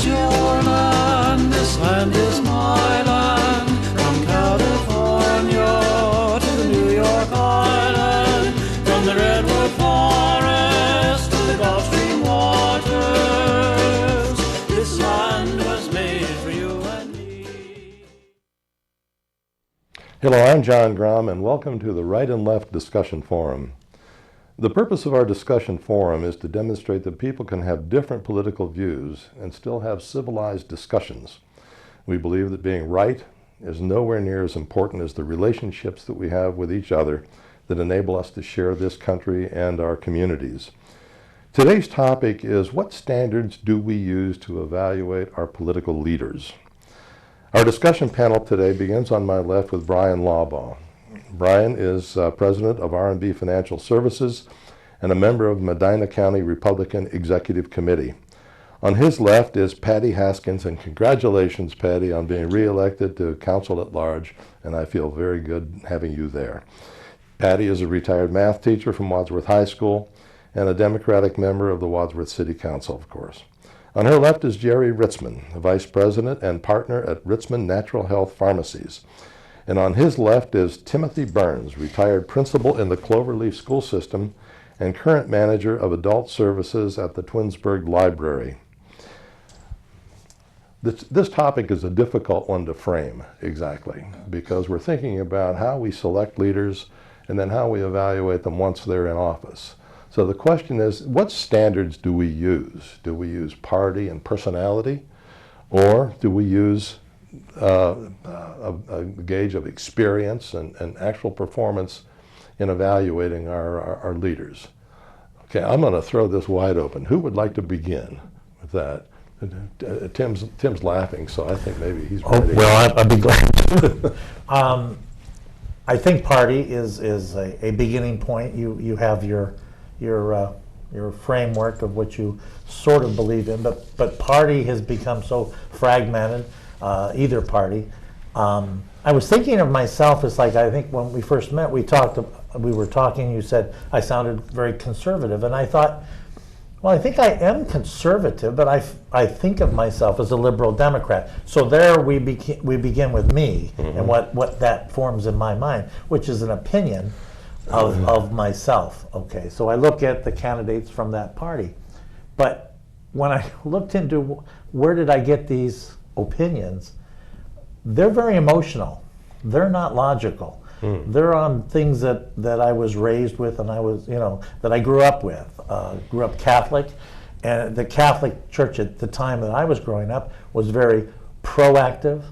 is your land, this land is my land. From California to the New York Island, from the Redwood Forest to the Gulf Stream waters, this land was made for you and me. Hello, I'm John Grom, and welcome to the Right and Left Discussion Forum. The purpose of our discussion forum is to demonstrate that people can have different political views and still have civilized discussions. We believe that being right is nowhere near as important as the relationships that we have with each other that enable us to share this country and our communities. Today's topic is, what standards do we use to evaluate our political leaders? Our discussion panel today begins on my left with Bryan Laubaugh. Bryan is president of R&B Financial Services and a member of Medina County Republican Executive Committee. On his left is Patty Haskins, and congratulations, Patty, on being re-elected to council at large, and I feel very good having you there. Patty is a retired math teacher from Wadsworth High School and a Democratic member of the Wadsworth City Council, of course. On her left is Jerry Ritzman, vice president and partner at Ritzman Natural Health Pharmacies. And on his left is Timothy Burns, retired principal in the Cloverleaf School System and current manager of adult services at the Twinsburg Library. This topic is a difficult one to frame exactly, because we're thinking about how we select leaders and then how we evaluate them once they're in office. So the question is, what standards do we use? Do we use party and personality, or do we use a gauge of experience and actual performance in evaluating our leaders? Okay, I'm going to throw this wide open. Who would like to begin with that? Tim's laughing, so I think maybe he's ready. Oh, well, I'd be glad to. I think party is a beginning point. You have your framework of what you sort of believe in, but party has become so fragmented. Either party. I was thinking of myself as, like, I think when we first met, we were talking, you said I sounded very conservative, and I thought, well, I think I am conservative, but I think of myself as a liberal Democrat. So there we begin with me, mm-hmm. and what that forms in my mind, which is an opinion of myself. Okay, so I look at the candidates from that party. But when I looked into where did I get these opinions, they're very emotional. They're not logical. They're on things that I was raised with, and that I grew up with. Grew up Catholic, and the Catholic Church at the time that I was growing up was very proactive,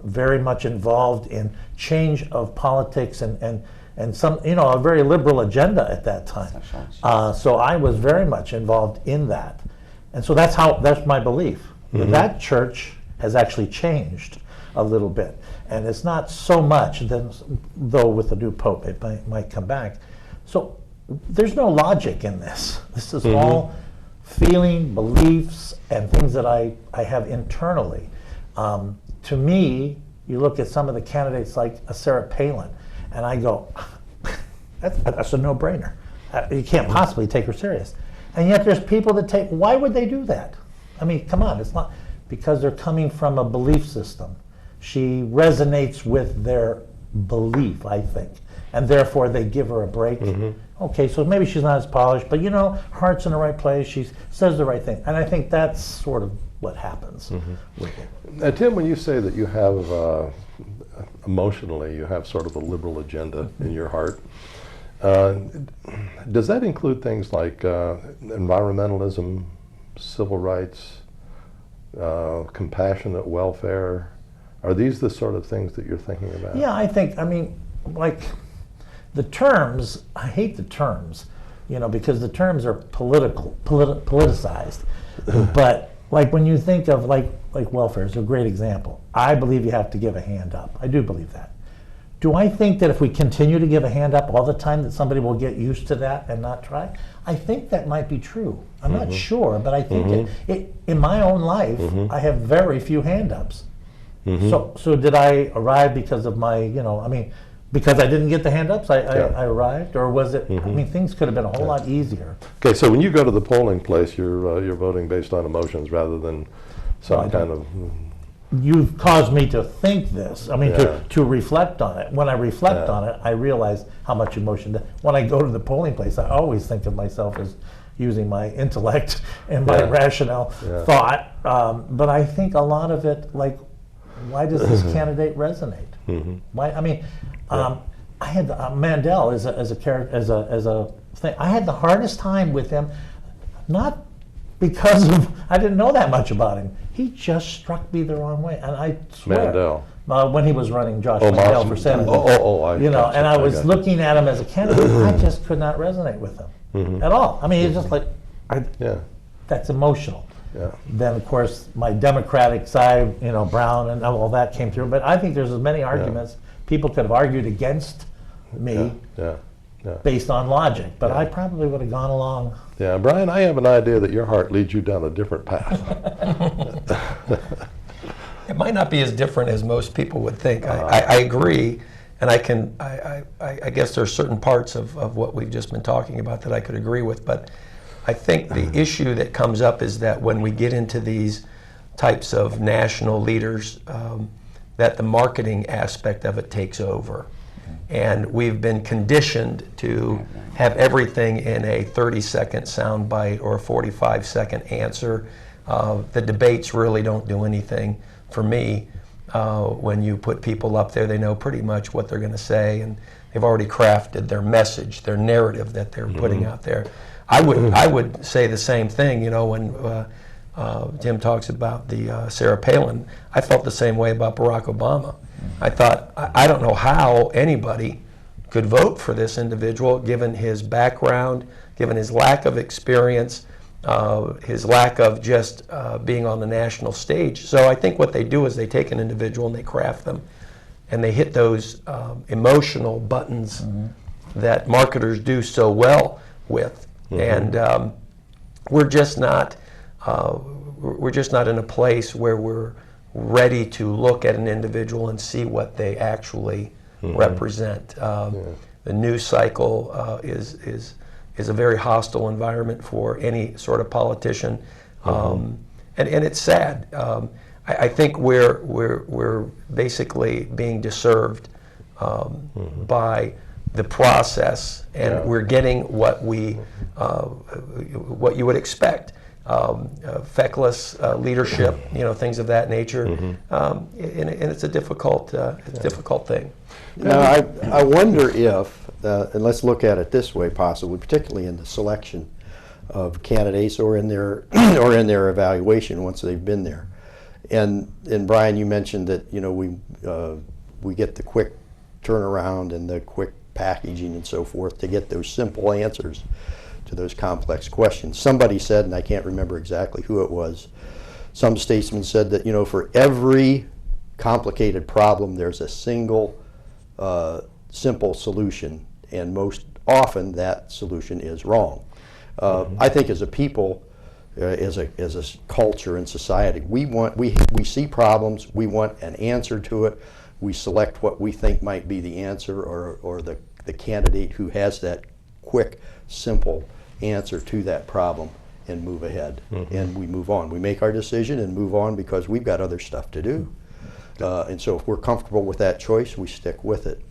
very much involved in change of politics and some, a very liberal agenda at that time. So I was very much involved in that, and so that's my belief. Mm-hmm. That church has actually changed a little bit, and it's not so much, though with the new pope it might come back. So there's no logic in this. This is mm-hmm. all feeling, beliefs, and things that I have internally. To me, you look at some of the candidates like a Sarah Palin, and I go, that's a no-brainer. You can't possibly take her serious. And yet there's people that why would they do that? I mean, come on, it's not because they're coming from a belief system. She resonates with their belief, I think, and therefore they give her a break. Mm-hmm. Okay, so maybe she's not as polished, but heart's in the right place, she says the right thing. And I think that's sort of what happens mm-hmm. with it. Now, Tim, when you say that you have, emotionally, you have sort of a liberal agenda in your heart, does that include things like environmentalism, civil rights, compassionate welfare? Are these the sort of things that you're thinking about? Yeah, like the terms, I hate the terms, because the terms are politicized. But like when you think of like welfare is a great example. I believe you have to give a hand up. I do believe that. Do I think that if we continue to give a hand up all the time that somebody will get used to that and not try? I think that might be true. I'm mm-hmm. not sure, but I think mm-hmm. it in my own life, mm-hmm. I have very few hand ups. Mm-hmm. So did I arrive because of my, because I didn't get the hand ups, I arrived, or was it, mm-hmm. Things could have been a whole lot easier. Okay, so when you go to the polling place, you're voting based on emotions rather than some kind of... You've caused me to think this. I mean, Yeah. to reflect on it. When I reflect on it, I realize how much emotion. When I go to the polling place, I always think of myself as using my intellect and my rational thought. But I think a lot of it, like, why does this candidate resonate? Why? I mean, I had Mandel as a character, as a thing. I had the hardest time with him, not because of I didn't know that much about him. He just struck me the wrong way, and I swear. Mandel. When he was running Josh Mandel for Senate. And I was looking at him as a candidate. I just could not resonate with him at all. I mean, he's just like, that's emotional. Yeah. Then, of course, my Democratic side, Brown and all that came through. But I think there's as many arguments people could have argued against me based on logic. But I probably would have gone along. Yeah, Bryan, I have an idea that your heart leads you down a different path. It might not be as different as most people would think. I agree, and I guess there are certain parts of what we've just been talking about that I could agree with, but I think the issue that comes up is that when we get into these types of national leaders, that the marketing aspect of it takes over. And we've been conditioned to have everything in a 30-second soundbite or a 45-second answer. The debates really don't do anything for me. When you put people up there, they know pretty much what they're going to say, and they've already crafted their message, their narrative that they're putting out there. I would say the same thing. When Jim talks about the Sarah Palin, I felt the same way about Barack Obama. I thought, I don't know how anybody could vote for this individual given his background, given his lack of experience, his lack of just being on the national stage. So I think what they do is they take an individual and they craft them, and they hit those emotional buttons that marketers do so well with. And we're just not in a place where we're ready to look at an individual and see what they actually represent. The news cycle is a very hostile environment for any sort of politician, and it's sad. I think we're basically being disserved by the process, and we're getting what you would expect. Feckless leadership, things of that nature, and it's a difficult thing. Now, I wonder if, and let's look at it this way, possibly, particularly in the selection of candidates or in their evaluation once they've been there. And Bryan, you mentioned that we get the quick turnaround and the quick packaging and so forth to get those simple answers to those complex questions. Somebody said, and I can't remember exactly who it was, some statesman said that for every complicated problem there's a single simple solution, and most often that solution is wrong. I think as a people, as a culture and society, we see problems, we want an answer to it, we select what we think might be the answer or the candidate who has that quick, simple answer to that problem, and move ahead. And we move on. We make our decision and move on because we've got other stuff to do. And so if we're comfortable with that choice, we stick with it.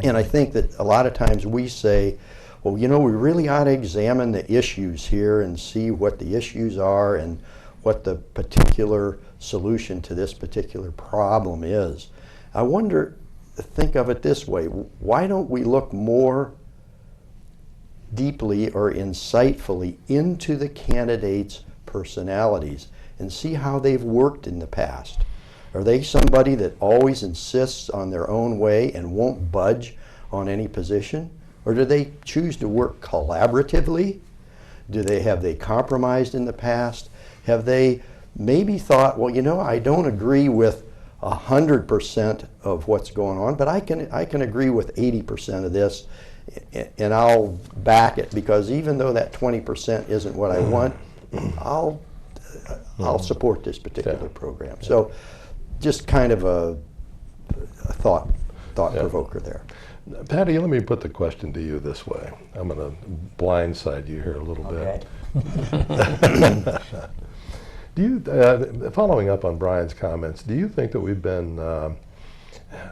And I think that a lot of times we say, well, we really ought to examine the issues here and see what the issues are and what the particular solution to this particular problem is. I wonder, think of it this way, why don't we look more deeply or insightfully into the candidates' personalities and see how they've worked in the past? Are they somebody that always insists on their own way and won't budge on any position? Or do they choose to work collaboratively? Have they compromised in the past? Have they maybe thought, well, I don't agree with 100% of what's going on, but I can agree with 80% of this, and I'll back it, because even though that 20% isn't what I want, I'll support this particular program. So just kind of a thought provoker there. Patty, let me put the question to you this way. I'm going to blindside you here a little bit. Do you, following up on Bryan's comments, do you think that we've been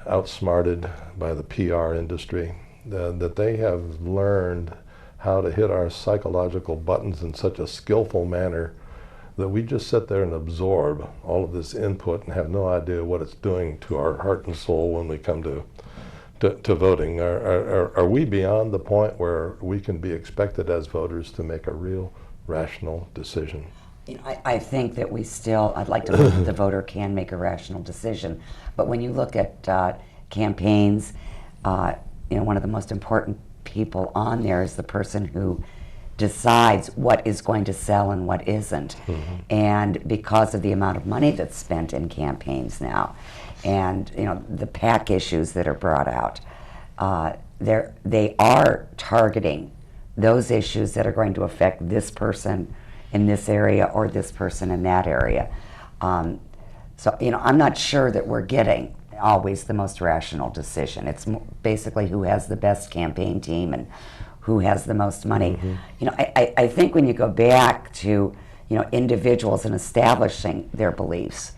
outsmarted by the PR industry, that they have learned how to hit our psychological buttons in such a skillful manner that we just sit there and absorb all of this input and have no idea what it's doing to our heart and soul when we come to voting? Are we beyond the point where we can be expected as voters to make a real rational decision? I think that we still, I'd like to believe that the voter can make a rational decision, but when you look at campaigns, one of the most important people on there is the person who decides what is going to sell and what isn't. Mm-hmm. And because of the amount of money that's spent in campaigns now, and the PAC issues that are brought out, they are targeting those issues that are going to affect this person in this area or this person in that area. So I'm not sure that we're getting always the most rational decision. It's basically who has the best campaign team and who has the most money. Mm-hmm. I think when you go back to individuals and establishing their beliefs,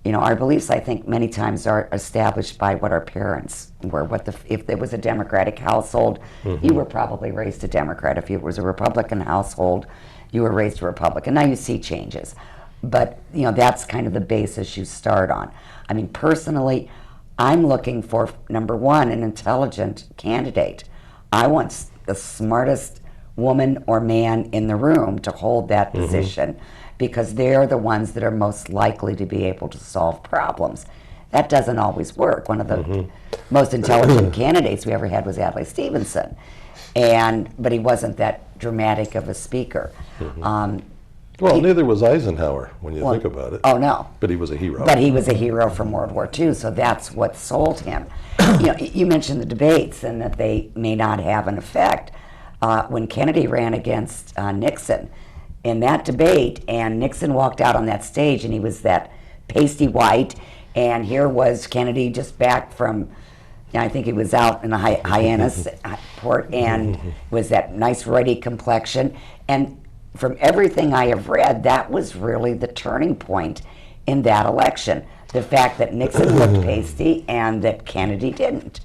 our beliefs, I think, many times are established by what our parents were. If it was a Democratic household, mm-hmm. you were probably raised a Democrat. If it was a Republican household, you were raised a Republican. Now you see changes, but that's kind of the basis you start on. I mean, personally, I'm looking for, number one, an intelligent candidate. I want the smartest woman or man in the room to hold that mm-hmm. position, because they're the ones that are most likely to be able to solve problems. That doesn't always work. One of the mm-hmm. most intelligent candidates we ever had was Adlai Stevenson, but he wasn't that dramatic of a speaker. Mm-hmm. Neither was Eisenhower, when you think about it. Oh, no. But he was a hero. But he was a hero from World War II, so that's what sold him. You mentioned the debates and that they may not have an effect. When Kennedy ran against Nixon, in that debate, and Nixon walked out on that stage, and he was that pasty white, and here was Kennedy just back from, I think he was out in the Hyannis port, and was that nice ruddy complexion. And from everything I have read, that was really the turning point in that election. The fact that Nixon looked pasty and that Kennedy didn't.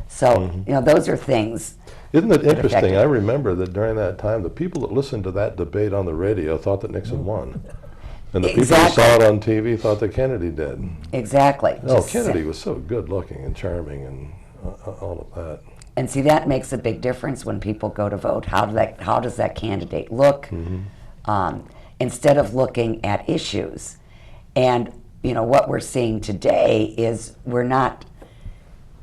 So, those are things. Isn't it interesting? I remember that during that time, the people that listened to that debate on the radio thought that Nixon won. And the people who saw it on TV thought that Kennedy did. Exactly. No, Kennedy was so good looking and charming and all of that. And see, that makes a big difference when people go to vote. How does that candidate look? Mm-hmm. Instead of looking at issues. And what we're seeing today is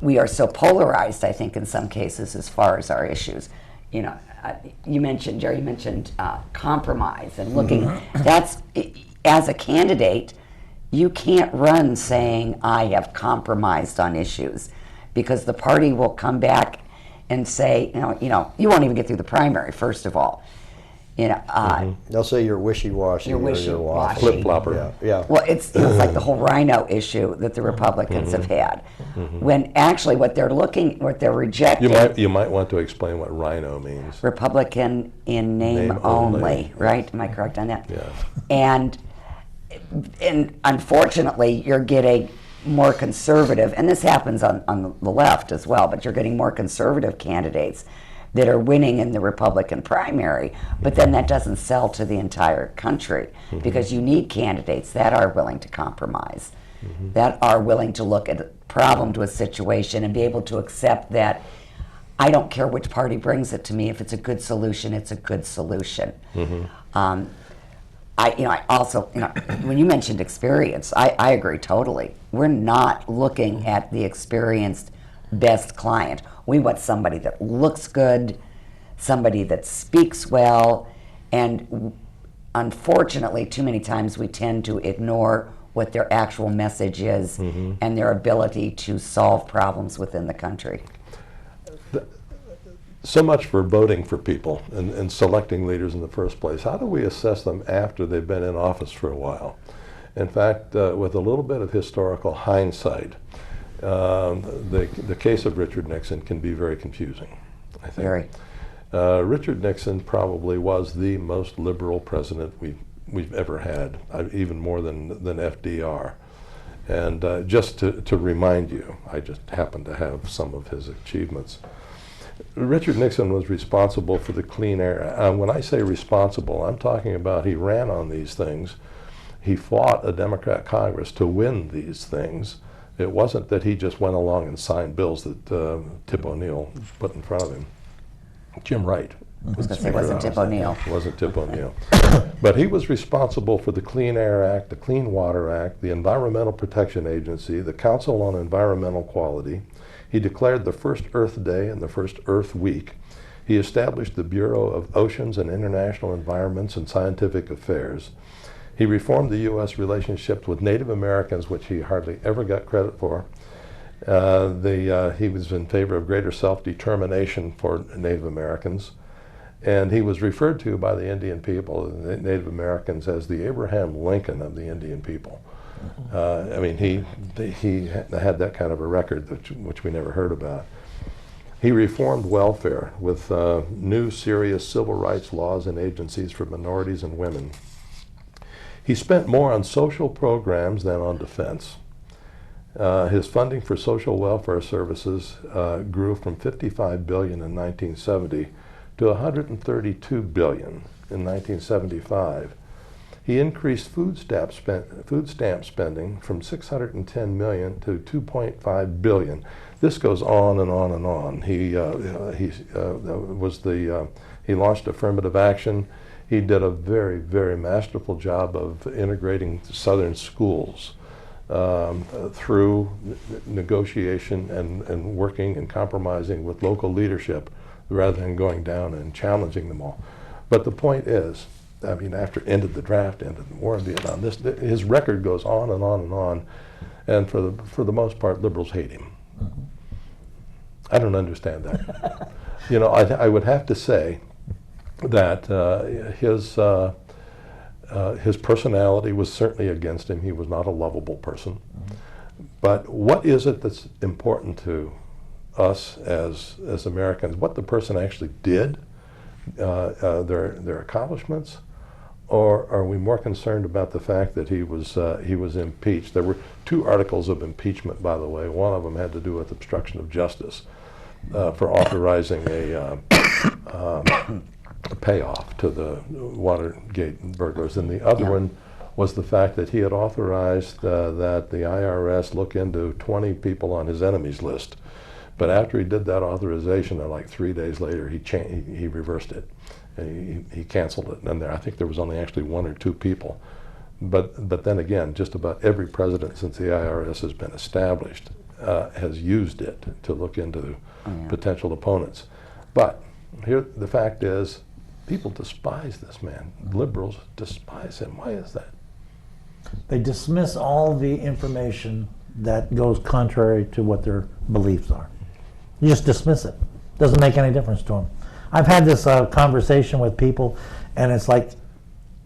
we are so polarized, I think, in some cases as far as our issues. You mentioned, Jerry, compromise and looking. Mm-hmm. That's, as a candidate, you can't run saying I have compromised on issues, because the party will come back and say, you won't even get through the primary, first of all. They'll say you're wishy-washy. You're wishy-washy. Flip-flopper. Yeah. Well, it's like the whole rhino issue that the Republicans have had. When actually what they're rejecting. You might want to explain what rhino means. Republican in name only, right? Am I correct on that? Yeah. And unfortunately, you're getting more conservative, and this happens on the left as well, but you're getting more conservative candidates that are winning in the Republican primary, but then that doesn't sell to the entire country, because you need candidates that are willing to compromise, that are willing to look at a problem to a situation and be able to accept that I don't care which party brings it to me. If it's a good solution, it's a good solution. I also, when you mentioned experience, I agree totally. We're not looking at the experienced best client. We want somebody that looks good, somebody that speaks well, and unfortunately, too many times we tend to ignore what their actual message is and their ability to solve problems within the country. So much for voting for people and selecting leaders in the first place. How do we assess them after they've been in office for a while? In fact, with a little bit of historical hindsight, the case of Richard Nixon can be very confusing, I think. Very. Richard Nixon probably was the most liberal president we've we've ever had, even more than FDR. And just to remind you, I just happen to have some of his achievements. Richard Nixon was responsible for the Clean Air. When I say responsible, I'm talking about he ran on these things. He fought a Democrat Congress to win these things. It wasn't that he just went along and signed bills that Tip O'Neill put in front of him. Jim Wright. I was going to say, it wasn't Tip O'Neill. It wasn't Tip O'Neill. But he was responsible for the Clean Air Act, the Clean Water Act, the Environmental Protection Agency, the Council on Environmental Quality. He declared the first Earth Day and the first Earth Week. He established the Bureau of Oceans and International Environments and Scientific Affairs. He reformed the U.S. relationships with Native Americans, which he hardly ever got credit for. He was in favor of greater self-determination for Native Americans. And he was referred to by the Indian people, the Native Americans, as the Abraham Lincoln of the Indian people. I mean, he had that kind of a record, which we never heard about. He reformed welfare with new serious civil rights laws and agencies for minorities and women. He spent more on social programs than on defense. His funding for social welfare services grew from $55 billion in 1970 to $132 billion in 1975. He increased food stamp spending from $610 million to $2.5 billion. This goes on and on and on. He launched affirmative action. He did a very, very masterful job of integrating Southern schools through negotiation and working and compromising with local leadership rather than going down and challenging them all. But the point is, I mean, after ended the draft, ended the war in Vietnam, his record goes on and on and on, and for the most part, liberals hate him. Mm-hmm. I don't understand that. You know, I would have to say that his personality was certainly against him. He was not a lovable person. Mm-hmm. But what is it that's important to us as Americans? What the person actually did, their accomplishments, or are we more concerned about the fact that he was impeached? There were 2 articles of impeachment, by the way. One of them had to do with obstruction of justice for authorizing a payoff to the Watergate burglars, and the other one was the fact that he had authorized that the IRS look into 20 people on his enemies list. But after he did that authorization, like 3 days later, he reversed it. And he canceled it. And I think there was only actually 1 or 2 people. But then again, just about every president since the IRS has been established has used it to look into potential opponents. But here, the fact is, people despise this man. Liberals despise him. Why is that? They dismiss all the information that goes contrary to what their beliefs are. You just dismiss it. Doesn't make any difference to them. I've had this conversation with people, and it's like,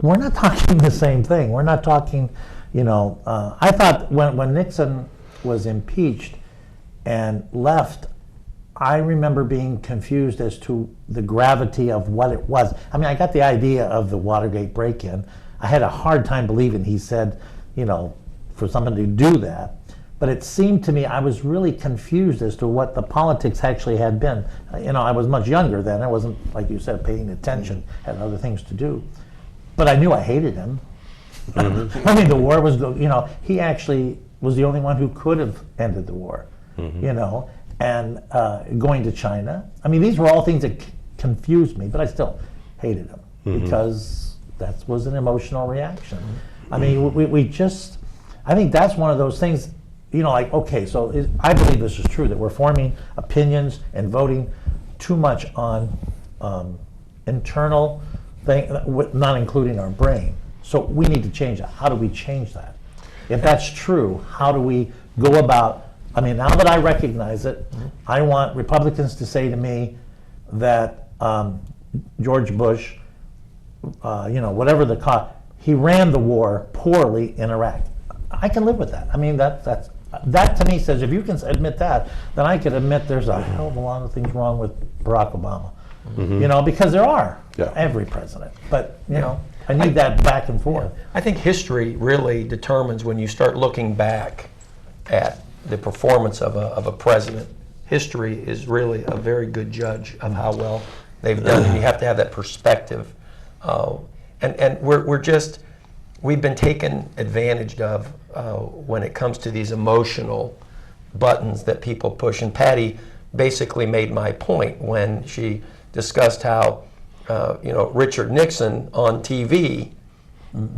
we're not talking the same thing. We're not talking, you know, I thought when Nixon was impeached and left, I remember being confused as to the gravity of what it was. I mean, I got the idea of the Watergate break-in. I had a hard time believing he said, you know, for someone to do that. But it seemed to me I was really confused as to what the politics actually had been. You know, I was much younger then. I wasn't, like you said, paying attention, had other things to do. But I knew I hated him. Mm-hmm. I mean, the war was, you know, he actually was the only one who could have ended the war, you know, and going to China. I mean, these were all things that confused me, but I still hated him because that was an emotional reaction. I mean, we just, I think that's one of those things. You know, like, okay, so I believe this is true, that we're forming opinions and voting too much on internal thing, not including our brain. So we need to change that. How do we change that? If that's true, how do we go about, I mean, now that I recognize it, I want Republicans to say to me that George Bush, you know, whatever the cause, he ran the war poorly in Iraq. I can live with that. I mean, that to me says, if you can admit that, then I can admit there's a hell of a lot of things wrong with Barack Obama. You know, because there are, every president. But, you know, I need that back and forth. I think history really determines when you start looking back at the performance of a president. History is really a very good judge of how well they've done, and you have to have that perspective. And we've been taken advantage of when it comes to these emotional buttons that people push. And Patty basically made my point when she discussed how Richard Nixon on TV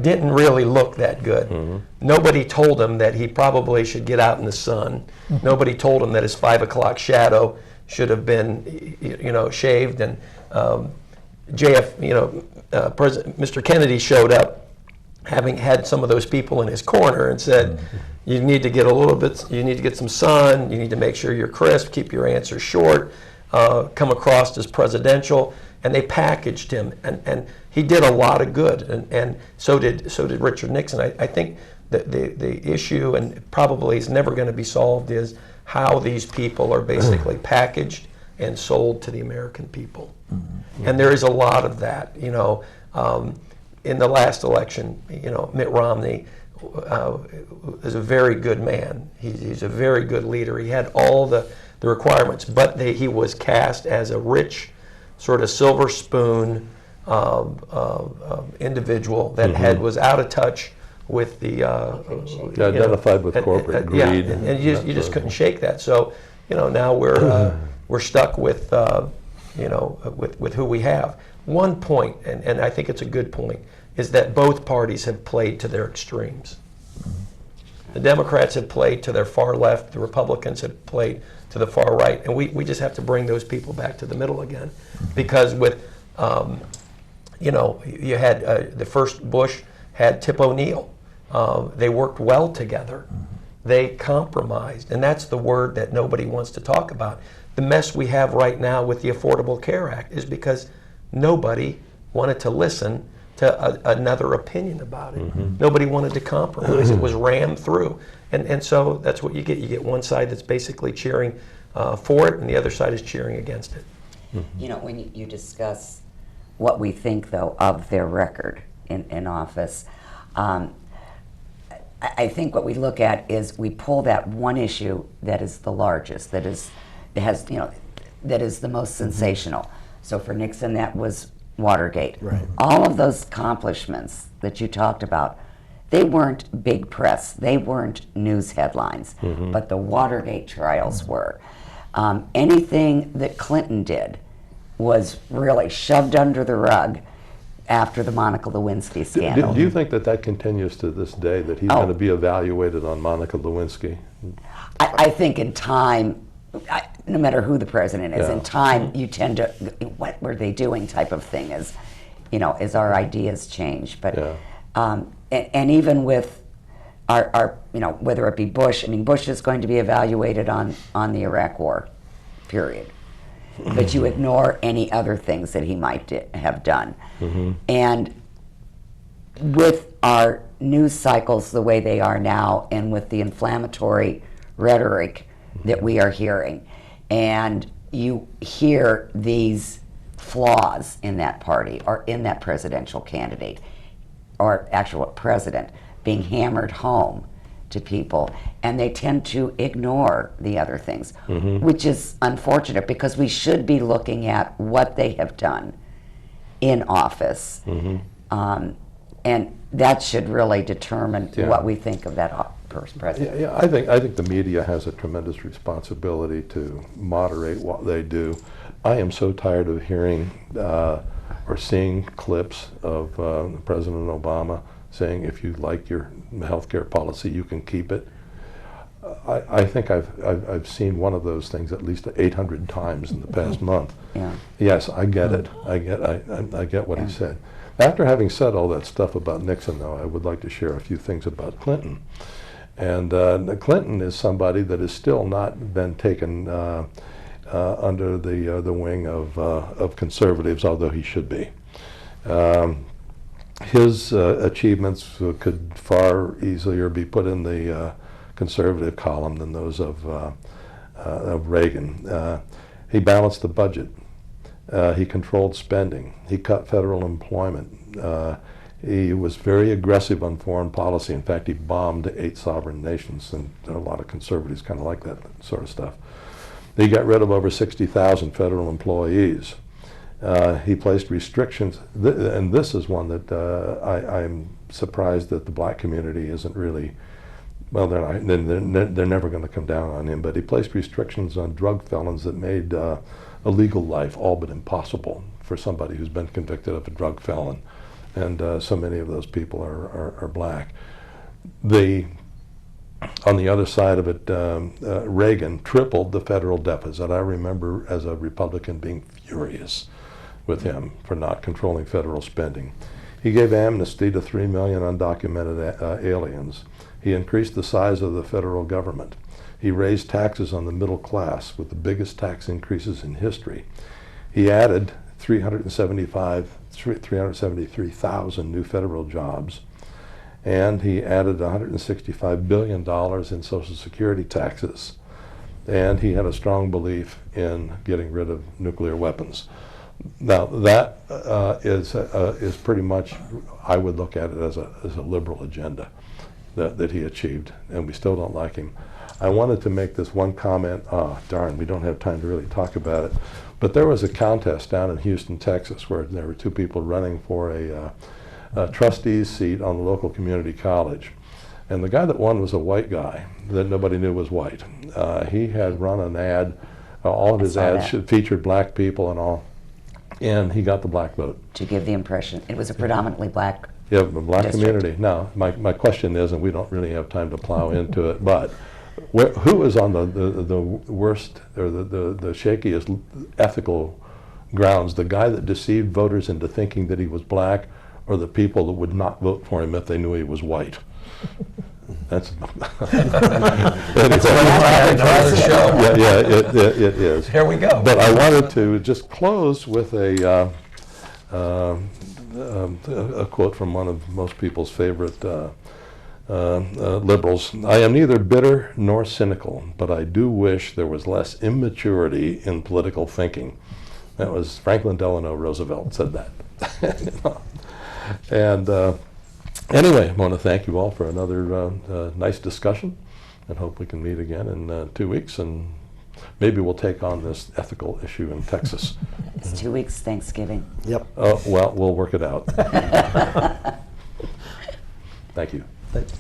didn't really look that good. Mm-hmm. Nobody told him that he probably should get out in the sun. Nobody told him that his 5 o'clock shadow should have been, shaved. And President Mr. Kennedy showed up, having had some of those people in his corner, and said, "You need to get you need to get some sun. You need to make sure you're crisp. Keep your answers short. Come across as presidential." And they packaged him, and he did a lot of good, and so did Richard Nixon. I think that the issue, and probably is never going to be solved, is how these people are basically packaged and sold to the American people. Mm-hmm. And there is a lot of that. In the last election, Mitt Romney is a very good man. He's a very good leader. He had all the requirements, but he was cast as a rich, sort of silver spoon individual that was out of touch with the identified with corporate greed. Yeah, and you just couldn't shake that. So now we're stuck with who we have. One point, and I think it's a good point, is that both parties have played to their extremes. The Democrats have played to their far left. The Republicans have played to the far right, and we just have to bring those people back to the middle again, because with you had the first Bush had Tip O'Neill. They worked well together. They compromised, and that's the word that nobody wants to talk about. The mess we have right now with the Affordable Care Act is because nobody wanted to listen to another opinion about it. Mm-hmm. Nobody wanted to compromise. It was rammed through. And so that's what you get. You get one side that's basically cheering for it, and the other side is cheering against it. Mm-hmm. When you discuss what we think, though, of their record in office, I think what we look at is we pull that one issue that is the largest, that is the most sensational. So for Nixon, that was Watergate. Right. All of those accomplishments that you talked about, they weren't big press, they weren't news headlines, but the Watergate trials were. Anything that Clinton did was really shoved under the rug after the Monica Lewinsky scandal. Do you think that continues to this day, that he's going to be evaluated on Monica Lewinsky? I think in time, no matter who the president is, in time you tend to, what were they doing type of thing as our ideas change. But and even with our whether it be Bush, Bush is going to be evaluated on the Iraq War, period. But you ignore any other things that he might have done. Mm-hmm. And with our news cycles the way they are now, and with the inflammatory rhetoric that we are hearing, and you hear these flaws in that party or in that presidential candidate or actual president being hammered home to people, and they tend to ignore the other things, which is unfortunate, because we should be looking at what they have done in office, and that should really determine what we think of that president. Yeah, I think the media has a tremendous responsibility to moderate what they do. I am so tired of hearing or seeing clips of President Obama saying, if you like your health care policy, you can keep it. I think I've seen one of those things at least 800 times in the past month. Yeah. Yes, I get it. I get what he said. After having said all that stuff about Nixon, though, I would like to share a few things about Clinton. And Clinton is somebody that has still not been taken under the wing of conservatives, although he should be. His achievements could far easier be put in the conservative column than those of Reagan. He balanced the budget. He controlled spending. He cut federal employment. He was very aggressive on foreign policy. In fact, he bombed 8 sovereign nations, and there are a lot of conservatives kind of like that sort of stuff. He got rid of over 60,000 federal employees. He placed restrictions, and this is one that I'm surprised that the black community isn't really, well, they're never going to come down on him, but he placed restrictions on drug felons that made a legal life all but impossible for somebody who's been convicted of a drug felon. And so many of those people are black. On the other side of it, Reagan tripled the federal deficit. I remember as a Republican being furious with him for not controlling federal spending. He gave amnesty to 3 million undocumented aliens. He increased the size of the federal government. He raised taxes on the middle class with the biggest tax increases in history. He added 373,000 new federal jobs, and he added $165 billion in Social Security taxes, and he had a strong belief in getting rid of nuclear weapons. Now that is pretty much, I would look at it as a liberal agenda that he achieved, and we still don't like him. I wanted to make this one comment. Oh, darn, we don't have time to really talk about it. But there was a contest down in Houston, Texas, where there were 2 people running for a trustee's seat on the local community college. And the guy that won was a white guy that nobody knew was white. He had run an ad, all of his ads featured black people and all, and he got the black vote. To give the impression, it was a predominantly black Yeah, the black district. community. Now, my question is, and we don't really have time to plow into it, but who is on the worst or the shakiest ethical grounds? The guy that deceived voters into thinking that he was black, or the people that would not vote for him if they knew he was white? That's Another show. yeah, it is. Here we go. But I wanted to just close with a quote from one of most people's favorite liberals. I am neither bitter nor cynical, but I do wish there was less immaturity in political thinking. That was Franklin Delano Roosevelt said that. And anyway, I want to thank you all for another nice discussion, and hope we can meet again in 2 weeks, and maybe we'll take on this ethical issue in Texas. It's 2 weeks Thanksgiving. Yep. Well, we'll work it out. Thank you. Thank you.